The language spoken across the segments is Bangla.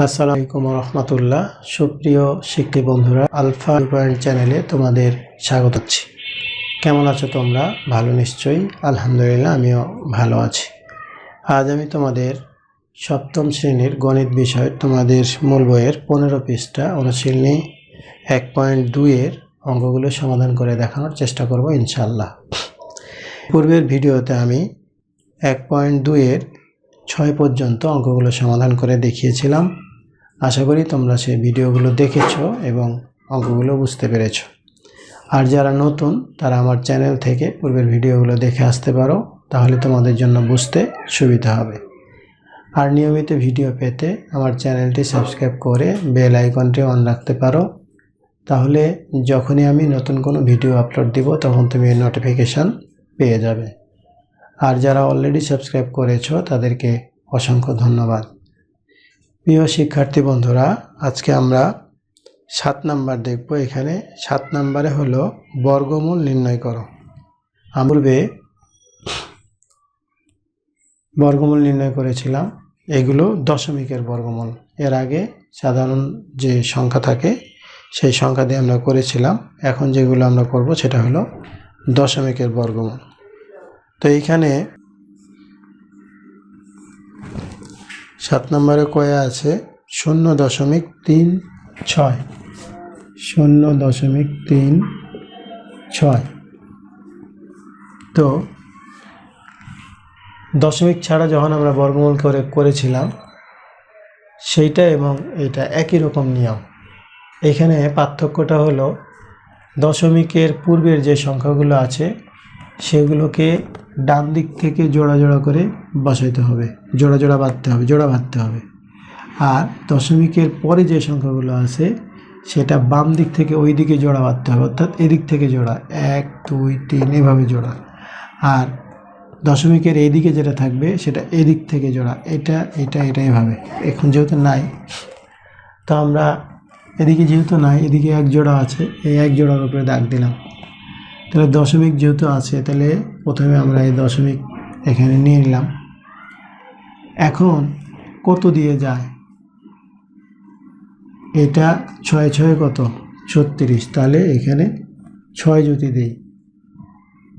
আসসালামু আলাইকুম রহমতুল্লাহ। সুপ্রিয় শিক্ষার্থী বন্ধুরা, আলফা পয়েন্ট চ্যানেলে তোমাদের স্বাগত জানাচ্ছি। কেমন আছো তোমরা? ভালো নিশ্চয়ই। আলহামদুলিল্লাহ, আমিও ভালো আছি। আজ আমি তোমাদের সপ্তম শ্রেণীর গণিত বিষয় তোমাদের মূল বইয়ের 15 পৃষ্ঠা অনুশীলনী 1.2 এর অঙ্কগুলো সমাধান করে দেখানোর চেষ্টা করব ইনশাআল্লাহ। পূর্বের ভিডিওতে আমি 1.2 এর 6 পর্যন্ত অঙ্কগুলো সমাধান করে দেখিয়েছিলাম। আশা করি তোমরা সেই ভিডিওগুলো দেখেছো এবং অঙ্কগুলো বুঝতে পেরেছো। আর যারা নতুন তারা আমার চ্যানেল থেকে পূর্বের ভিডিওগুলো দেখে আসতে পারো, তাহলে তোমাদের জন্য বুঝতে সুবিধা হবে। আর নিয়মিত ভিডিও পেতে আমার চ্যানেলটি সাবস্ক্রাইব করে বেল আইকনটি অন রাখতে পারো, তাহলে যখনই আমি নতুন কোনো ভিডিও আপলোড দিব তখন তুমি নোটিফিকেশান পেয়ে যাবে। আর যারা অলরেডি সাবস্ক্রাইব করেছো তাদেরকে অসংখ্য ধন্যবাদ। প্রিয় শিক্ষার্থী বন্ধুরা, আজকে আমরা 7 নাম্বার দেখব। এখানে 7 নাম্বারে হলো বর্গমূল নির্ণয় করো। আমরা পূর্বে বর্গমূল নির্ণয় করেছিলাম, এগুলো দশমিকের বর্গমূল। এর আগে সাধারণ যে সংখ্যা থাকে সেই সংখ্যা দিয়ে আমরা করেছিলাম। এখন যেগুলো আমরা করব সেটা হলো দশমিকের বর্গমূল। তো এইখানে 7 নম্বরে কয়া আছে 0.36। 0.36। তো দশমিক ছাড়া যখন আমরা বর্গমূল করেছিলাম সেইটা এবং এইটা একই রকম নিয়ম। এখানে পার্থক্যটা হলো দশমিকের পূর্বের যে সংখ্যাগুলো আছে সেগুলোকে ডান দিক থেকে জোড়া জোড়া করে বসাইতে হবে, জোড়া বাঁধতে হবে। আর দশমিকের পরে যে সংখ্যাগুলো আছে সেটা বাম দিক থেকে ওই দিকে জোড়া বাঁধতে হবে, অর্থাৎ এদিক থেকে জোড়া 1 2 3 এভাবে জোড়া। আর দশমিকের এইদিকে যেটা থাকবে সেটা এদিক থেকে জোড়া, এটা এভাবে। এখন যেহেতু নাই, তো আমরা এদিকে যেহেতু নাই, এদিকে এক জোড়া আছে, এই এক জোড়ার উপরে দাগ দিলাম। তাহলে দশমিক যেহেতু আছে, তাহলে প্রথমে আমরা এই দশমিক এখানে নিয়ে নিলাম। এখন কত দিয়ে যায়? এটা 6 6 কত? 36। তাহলে এখানে 6 যদি দিই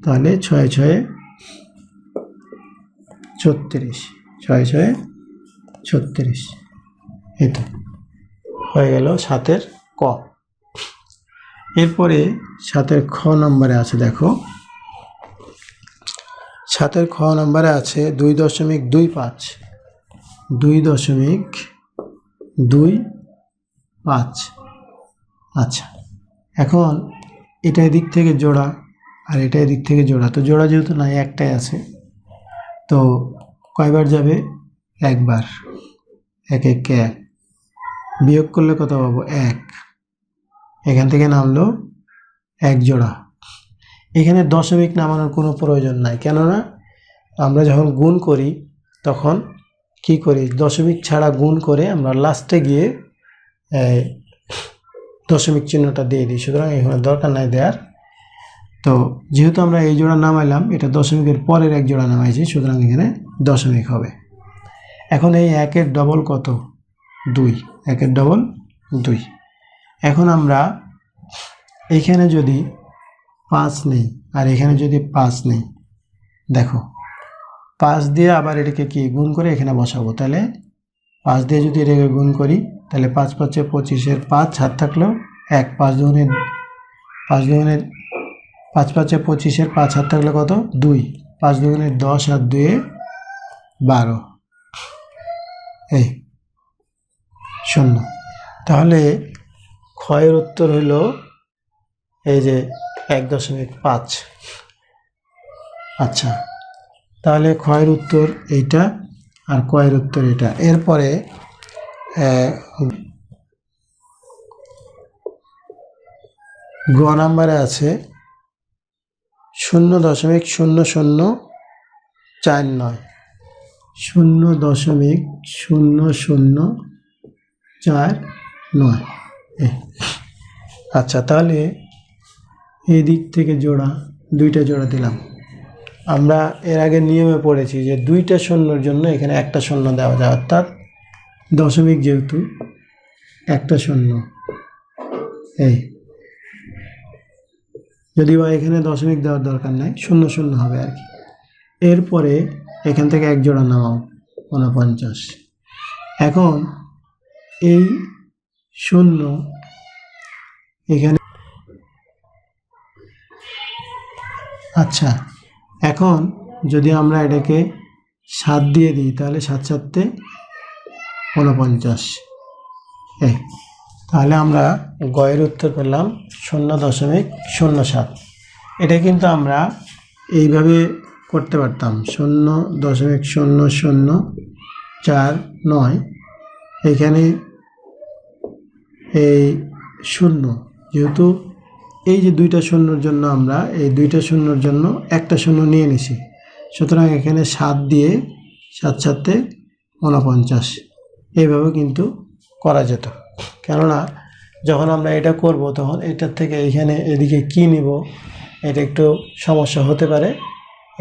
তাহলে 6 6 36, 6 6 36। এই তো হয়ে গেল 7-এর ক। এরপরে 7-এর খ নম্বরে আছে, দেখো 7-এর খ নম্বরে আছে 2.25। 2.25। আচ্ছা, এখন এটা এদিক থেকে জোড়া আর এটা এদিক থেকে জোড়া। তো জোড়া যেহেতু নাই, একটাই আছে, তো কয়বার যাবে? একবার। 1 1 1, বিয়োগ করলে কত পাবো? 1। এখান থেকে নামলো এক জোড়া। এখানে দশমিক নামানোর কোনো প্রয়োজন নাই, কেননা আমরা যখন গুণ করি তখন কি করি? দশমিক ছাড়া গুণ করে আমরা লাস্টে গিয়ে দশমিক চিহ্নটা দিয়ে দিই, সুতরাং এখানে দরকার নাই দেওয়ার। তো যেহেতু আমরা এই জোড়া নামাইলাম, এটা দশমিকের পরের এক জোড়া নামাইছি, সুতরাং এখানে দশমিক হবে। এখন এই 1-এর ডবল কত? 2। 1-এর ডবল 2। এখন আমরা এখানে যদি 5 নেই আর এখানে যদি 5 নেই, দেখো 5 দিয়ে আবার এটাকে কি গুণ করে এখানে বসাবো। তাহলে 5 দিয়ে যদি এটাকে গুণ করি তাহলে 5 5 25-এর 5 হাত থাকলেও 1। 5 2 5 5 25-এর 5 হাত থাকলে কত? 2। 5 2 10 আর 2 12, এই 0। তাহলে ক্ষয়ের উত্তর হইল এই যে 1.5। আচ্ছা, তাহলে ক্ষয়ের উত্তর এইটা আর কয়ের উত্তর এটা। এরপরে গ নাম্বারে আছে 0.0049। 0.0049। আচ্ছা, তাহলে এই দিক থেকে জোড়া, 2টা জোড়া দিলাম। আমরা এর আগে নিয়মে পড়েছি যে 2টা শূন্যর জন্য এখানে একটা শূন্য দেওয়া যায়, অর্থাৎ দশমিক যেহেতু একটা শূন্য, এই যদিও এখানে দশমিক দেওয়ার দরকার নাই, শূন্য শূন্য হবে আর কি। এরপরে এখান থেকে এক জোড়া নামাও 49। এখন এই শূন্য এখানে, আচ্ছা এখন যদি আমরা এটাকে 7 দিয়ে দিই তাহলে 7 7 49, এই তাহলে আমরা গয়ের উত্তর পেলাম 0.07। এটা কিন্তু আমরা এইভাবে করতে পারতাম 0.0049, এখানে এই শূন্য, যেহেতু এই যে দুইটা শূন্যর জন্য আমরা এই দুইটা শূন্যর জন্য একটা শূন্য নিয়ে নিছি, সুতরাং এখানে 7 দিয়ে 7 7 49 এইভাবে কিন্তু করা যেত। কেননা যখন আমরা এটা করব তখন এটার থেকে এখানে এদিকে কি নিব এটা একটু সমস্যা হতে পারে,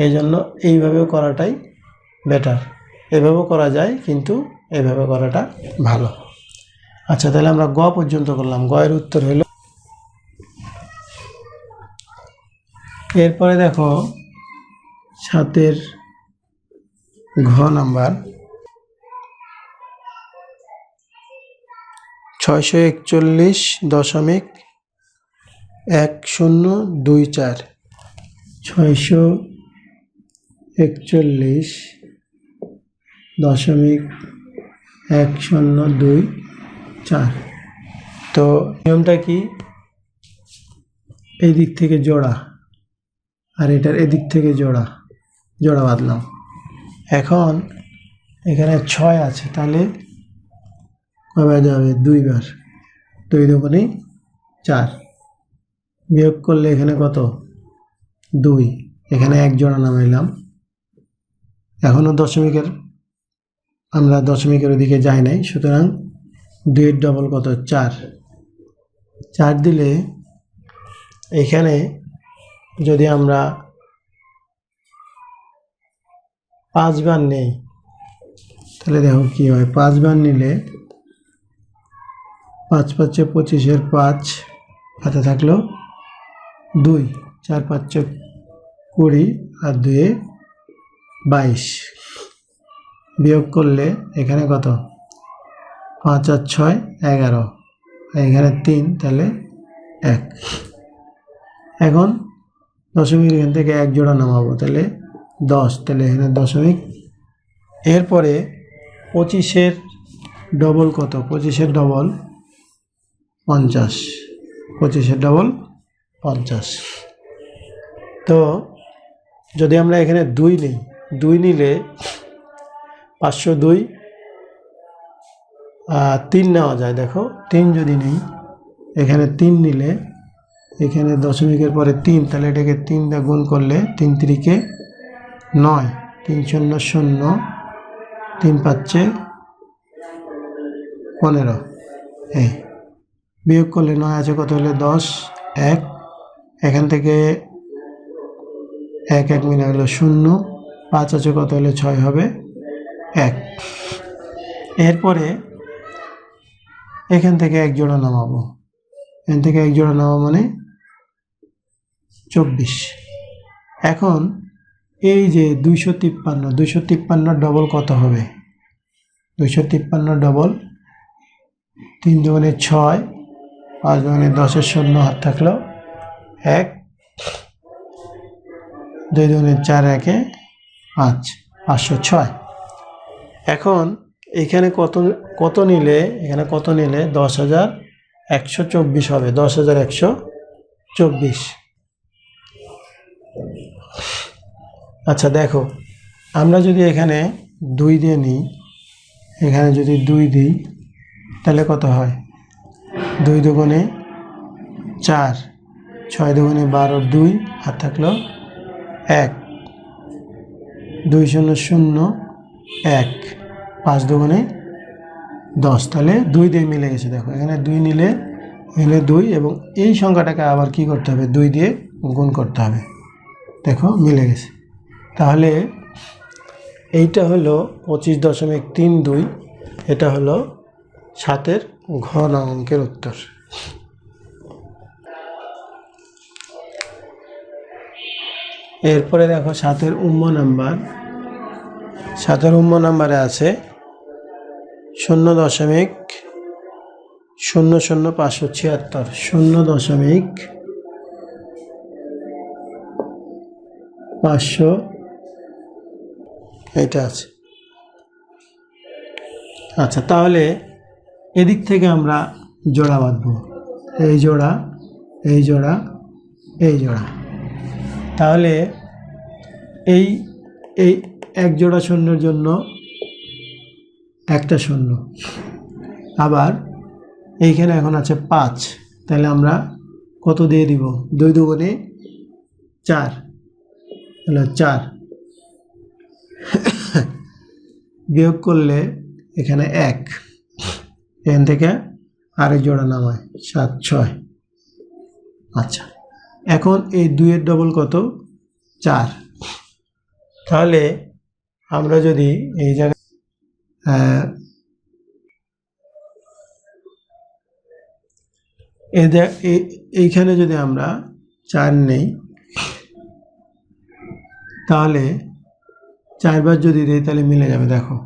এই জন্য এইভাবেও করাটাই বেটার। এভাবেও করা যায় কিন্তু এইভাবে করাটা ভালো। আচ্ছা তাহলে আমরা গ পর্যন্ত করলাম, গয়ের উত্তর হলো। এরপরে দেখো 7-এর ঘ নাম্বার 641.1024, 641.1024। তো নিয়মটা কি, এই দিক থেকে জোড়া আর এটার এদিক থেকে জোড়া বাঁধলাম। এখন এখানে 6 আছে, তাহলে কয়বার যাবে, 2 বার, 2 দুগুণে 4, বিয়োগ করলে এখানে কত 2, এখানে এক জোড়া নামাইলাম। এখনও আমরা দশমিকের ওদিকে যাই নাই, সুতরাং 2-এর ডবল কত 4, 4 দিলে এখানে যদি আমরা 5 বার নেই তাহলে দেখো কি হয়। 5 বার নিলে 5 5 25, 5 হাতে থাকলো 2, 4 5 20 আর 2 22, বিয়োগ করলে এখানে কত 5 আর 6 11, এখানে 3, তাহলে 1। এখন দশমিক এখান থেকে এক জোড়া নামাবো, তাহলে 10, তাহলে এখানে দশমিক। এরপরে 25-এর ডবল কত, 25-এর ডবল 50, 25-এর ডবল 50। তো যদি আমরা এখানে 2 নিই, 2 নিলে 502, 3 নেওয়া যায়। দেখো 3 যদি নিই, এখানে 3 নিলে এখানে দশমিকের পরে 3, তাহলে এটাকে 3 দিয়ে গুণ করলে 3 3 9, 3 0 0, 3 5 15, এই বিয়োগ করলে 9 আছে কত হলে 10, 1, এখান থেকে 1 1 মিলে হলো 0, 5 আছে কত হলে 6 হবে 1। এরপরে এখান থেকে এক জোড়া নামাবো, এখান থেকে এক জোড়া নামাবো মানে 24। এখন এই যে 253 ডবল কত হবে, 253 ডবল 3 দুগুণে 6, 5 দুগুণে 10-এর 0 হাত থাকলো 1, 2 দুগুণে 4, 1 5, 506। এখন এখানে কত নিলে, এখানে কত নিলে 10,124 হবে, 10,124। আচ্ছা দেখো আমরা যদি এখানে 2 দিয়ে নিই, এখানে যদি 2 দিই তাহলে কত হয়, 2 দুগুণে 4, 6 দুগুণে 12, 2 হাত থাকলো 1, 2 0 0 1, 5 দুগুণে 10, তাহলে 2 দিয়ে মিলে গেছে। দেখো এখানে 2 নিলে এখানে 2, এবং এই সংখ্যাটাকে আবার কি করতে হবে, 2 দিয়ে গুণ করতে হবে। দেখো মিলে গেছে। তাহলে এইটা হলো 25.32, এটা হলো 7-এর ঘ নং অঙ্কের উত্তর। এরপরে দেখো 7-এর উম্ম নাম্বার। 7-এর উম্ম নাম্বারে আছে 0.00576 0.500 এটা আছে। আচ্ছা, তাহলে এদিক থেকে আমরা জোড়া বাঁধবো, এই জোড়া, এই জোড়া, এই জোড়া। তাহলে এই এই এক জোড়া শূন্যের জন্য একটা শূন্য, আবার এইখানে এখন আছে 5, তাহলে আমরা কত দিয়ে দিব? 2 দুগুণে 4, হলো 4। বিয়োগ করলে এখানে 1, এখান থেকে আরেক জোড়া নামায় 7 6। আচ্ছা, এখন এই 2-এর ডবল কত? 4। তাহলে আমরা যদি এই জায়গায় এইখানে যদি আমরা 4 নেই, তাহলে 4 বার যদি দেই তাহলে মিলে যাবে। দেখো,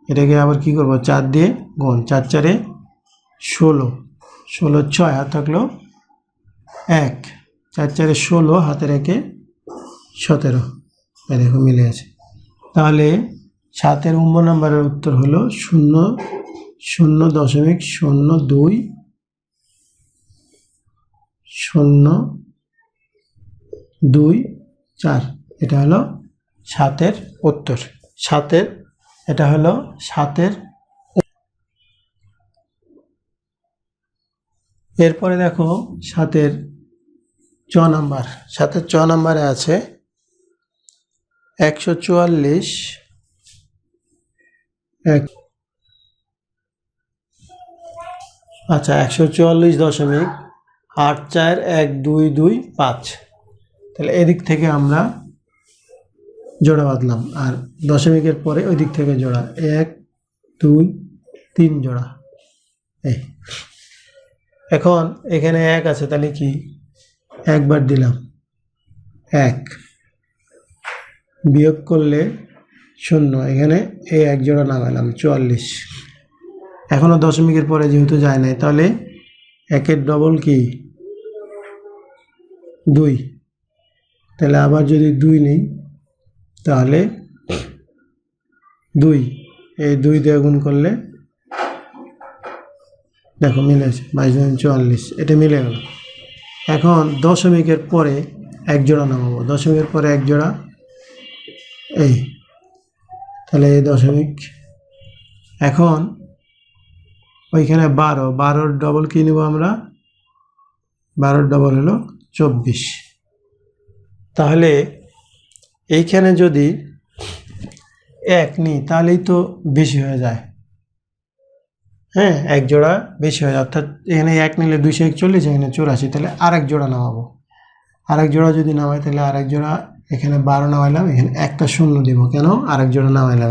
এটাকে আবার কি করব? 4 দিয়ে গুণ, 4 4 16, 16 6 হাত থাকলো 1, 4 4 16, হাতের 1 17। এই দেখো মিলে আছে। তাহলে 7-এর উম্ম নাম্বারের উত্তর হলো 0.02024। এটা হলো 7-এর উত্তর। 7-এর, এটা হলো 7-এর। এরপরে দেখো 7-এর চ নাম্বার। 7-এর চ নাম্বারে আছে 144 আচ্ছা 144.8412225। তাহলে এদিক থেকে আমরা জোড়া বাঁধলাম, আর দশমিকের পরে ওই দিক থেকে জোড়া, 1 2 3 জোড়া। এই এখন এখানে 1 আছে, তাহলে কি একবার দিলাম 1, বিয়োগ করলে 0, এখানে এই 1 জোড়া নামালাম 44। এখনো দশমিকের পরে যেহেতু যায় নাই, তাহলে 1-এর ডবল কি 2। তাহলে আবার যদি 2 নিই, তাহলে 2, এই 2 দিয়ে গুণ করলে দেখো মিলেছে 22 এটা মিলে গেল। এখন দশমিকের পরে 1 জোড়া নামাবো, দশমিকের পরে 1 জোড়া, এই, তাহলে এই দশমিক। এখন ওইখানে 12, 12-র ডবল কি নেব আমরা? 12-র ডবল হলো 24। তাহলে এইখানে যদি 1 নিই তাহলেই তো বেশি হয়ে যায়। হ্যাঁ, 1 জোড়া বেশি হয়ে যায়, অর্থাৎ এখানে 1 নিলে 241, এখানে 84, তাহলে আরেক জোড়া নামাবো। আরেক জোড়া যদি নামাই, তাহলে আরেক জোড়া, এখানে 12 নামাইলাম, এখানে একটা শূন্য দিব, কেন? আরেক জোড়া নামাইলাম।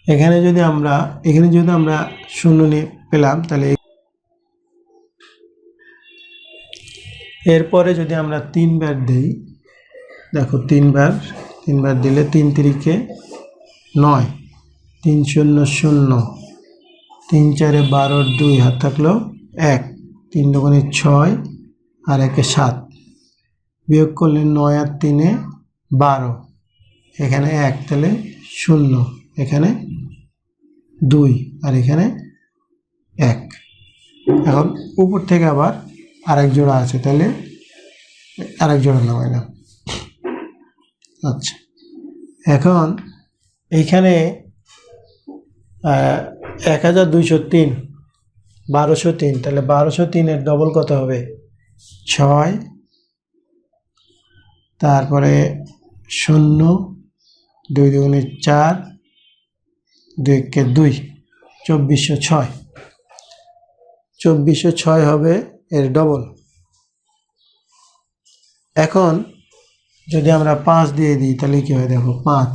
এখানে যদি আমরা শূন্য নিয়ে পেলাম, তাহলে এরপরে যদি আমরা 3 বার দিই, দেখো 3 বার দিলে 3 3 9, 3 0 0, 3 4 12, 2 হাত থাকলো 1, 3 2 6 আর 1 7, বিয়োগ করলে 9 আর 3 12, এখানে 1, তাহলে 0, এখানে 2 আর এখানে 1। এখন উপর থেকে আবার আরেক জোড়া আছে, তাহলে আরেক জোড়া নামাইলাম। আচ্ছা, এখন এইখানে 1203, 1203, তাহলে 1203-এর ডবল কত হবে? 6, তারপরে 0, 2 2 4, 2 1 2, 2406। 2406 হবে এর ডবল। এখন যদি আমরা 5 দিয়ে দিই, তাহলে কি হয়? দেখো 5,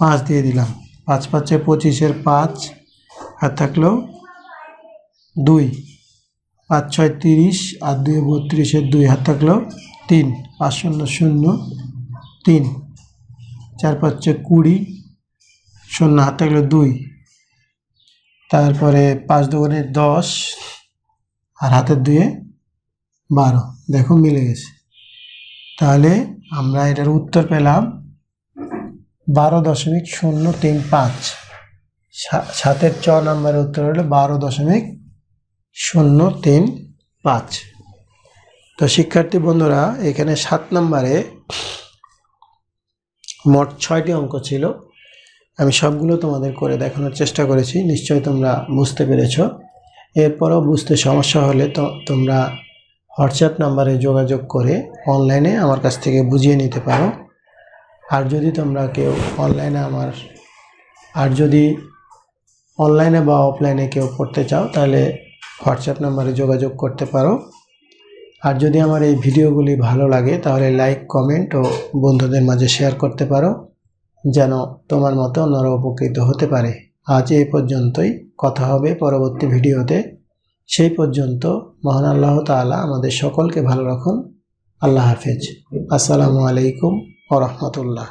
5 দিয়ে দিলাম, 5 5 25-এর 5, আর থাকলো 2, 5 6 30, আর 2 32-এর 2, হাত থাকলো 3, 5 0 0 3, 4 5 20, 0 হাত থাকলো 2, তারপরে 5 2 10, আর হাতের 2-এ 12। দেখো মিলে গেছে। তাহলে আমরা এটার উত্তর পেলাম 12.035। 7-এর 4 নম্বরের উত্তর হলো 12.035। তো শিক্ষার্থী বন্ধুরা, এখানে 7 নম্বরে মোট 6টি অঙ্ক ছিল। আমি সবগুলো তোমাদের করে দেখানোর চেষ্টা করেছি, নিশ্চয়ই তোমরা বুঝতে পেরেছো। এরপরও বুঝতে সমস্যা হলে তো তোমরা হোয়াটসঅ্যাপ নাম্বারে যোগাযোগ করে অনলাইনে আমার কাছ থেকে বুঝিয়ে নিতে পারো। আর যদি তোমরা কেউ অনলাইনে বা অফলাইনে কেউ পড়তে চাও, তাহলে হোয়াটসঅ্যাপ নাম্বারে যোগাযোগ করতে পারো। আর যদি আমার এই ভিডিওগুলি ভালো লাগে, তাহলে লাইক, কমেন্ট ও বন্ধুদের মাঝে শেয়ার করতে পারো, যেন তোমার মতো অন্যরা উপকৃত হতে পারে। আজ এই পর্যন্তই, কথা হবে পরবর্তী ভিডিওতে। সেই পর্যন্ত মহান আল্লাহ তাআলা আমাদের সকলকে ভালো রাখুন। আল্লাহ হাফেজ। আসসালামু আলাইকুম ওয়া রাহমাতুল্লাহ।